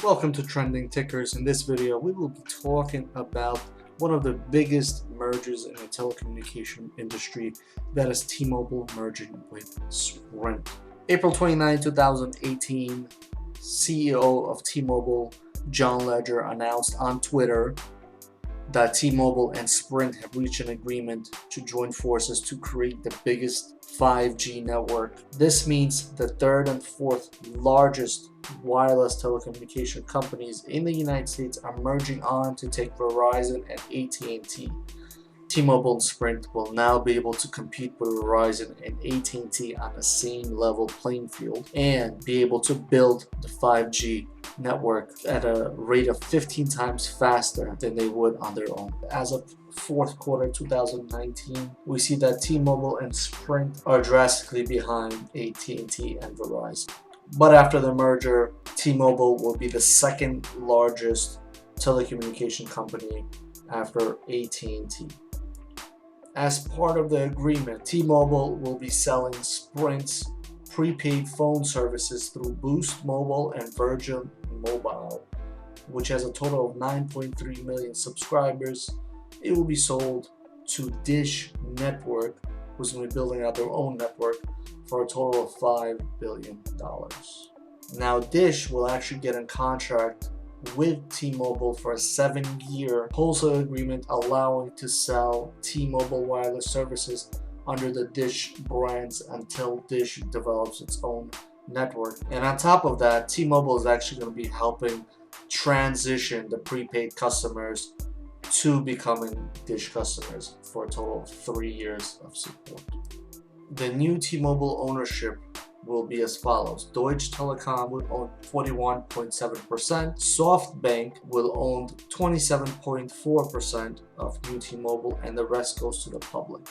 Welcome to Trending Tickers. In this video, we will be talking about one of the biggest mergers in the telecommunication industry, that is T-Mobile merging with Sprint. April 29, 2018, CEO of T-Mobile, John Legere, announced on Twitter that T-Mobile and Sprint have reached an agreement to join forces to create the biggest 5G network. This means the third and fourth largest wireless telecommunication companies in the United States are merging on to take Verizon and AT&T. T-Mobile and Sprint will now be able to compete with Verizon and AT&T on the same level playing field and be able to build the 5G network at a rate of 15 times faster than they would on their own. As of fourth quarter 2019, we see that T-Mobile and Sprint are drastically behind AT&T and Verizon. But after the merger, T-Mobile will be the second largest telecommunication company after AT&T. As part of the agreement, T-Mobile will be selling Sprint's prepaid phone services through Boost Mobile and Virgin Mobile, which has a total of 9.3 million subscribers. It will be sold to Dish Network, who's going to be building out their own network, for a total of $5 billion. Now, Dish will actually get in contract with T-Mobile for a 7-year wholesale agreement, allowing to sell T-Mobile wireless services under the Dish brands until Dish develops its own network. And on top of that, T-Mobile is actually going to be helping transition the prepaid customers to becoming Dish customers for a total of 3 years of support. The new T-Mobile ownership will be as follows. Deutsche Telekom will own 41.7%, SoftBank will own 27.4% of new T-Mobile, and the rest goes to the public.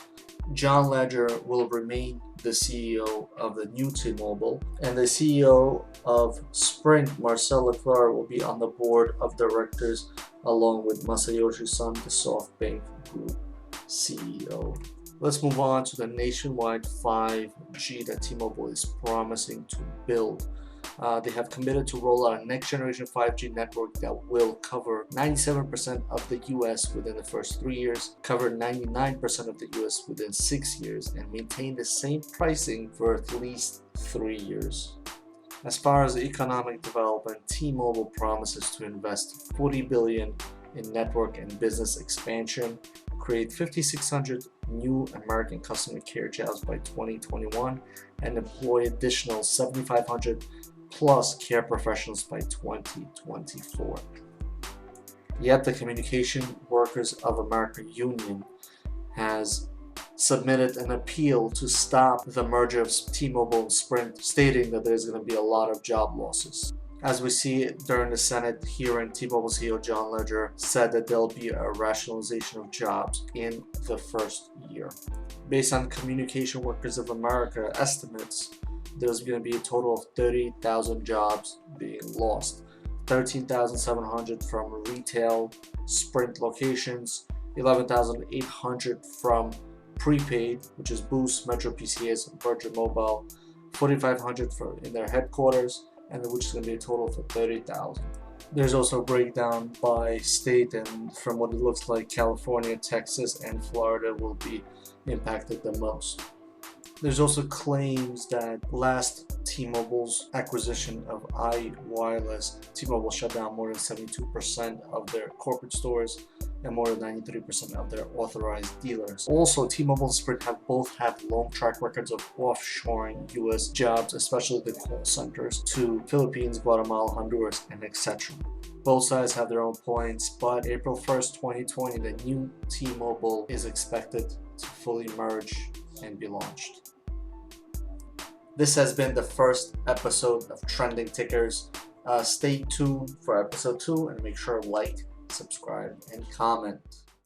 John Legere will remain the CEO of the new T-Mobile, and the CEO of Sprint, Marcel Leclerc, will be on the board of directors along with Masayoshi Son, the SoftBank Group CEO. Let's move on to the nationwide 5G that T-Mobile is promising to build. They have committed to roll out a next generation 5G network that will cover 97% of the US within the first 3 years, cover 99% of the US within 6 years, and maintain the same pricing for at least 3 years. As far as economic development, T-Mobile promises to invest $40 billion in network and business expansion, create 5,600 new American customer care jobs by 2021, and employ additional 7,500 plus care professionals by 2024. Yet the Communication Workers of America Union has submitted an appeal to stop the merger of T-Mobile and Sprint, stating that there's going to be a lot of job losses. As we see during the Senate hearing, T-Mobile CEO John Legere said that there'll be a rationalization of jobs in the first year. Based on Communication Workers of America estimates, there's going to be a total of 30,000 jobs being lost. 13,700 from retail Sprint locations, 11,800 from prepaid, which is Boost, Metro PCS, and Virgin Mobile, 4,500 in their headquarters, and which is going to be a total for 30,000. There's also a breakdown by state, and from what it looks like, California, Texas, and Florida will be impacted the most. There's also claims that last T-Mobile's acquisition of iWireless, T-Mobile shut down more than 72% of their corporate stores and more than 93% of their authorized dealers. Also, T-Mobile and Sprint both have long track records of offshoring US jobs, especially the call centers, to Philippines, Guatemala, Honduras, and etc. Both sides have their own points, but April 1st, 2020, the new T-Mobile is expected to fully merge and be launched. This has been the first episode of Trending Tickers. Stay tuned for episode 2 and make sure to like, subscribe, and comment.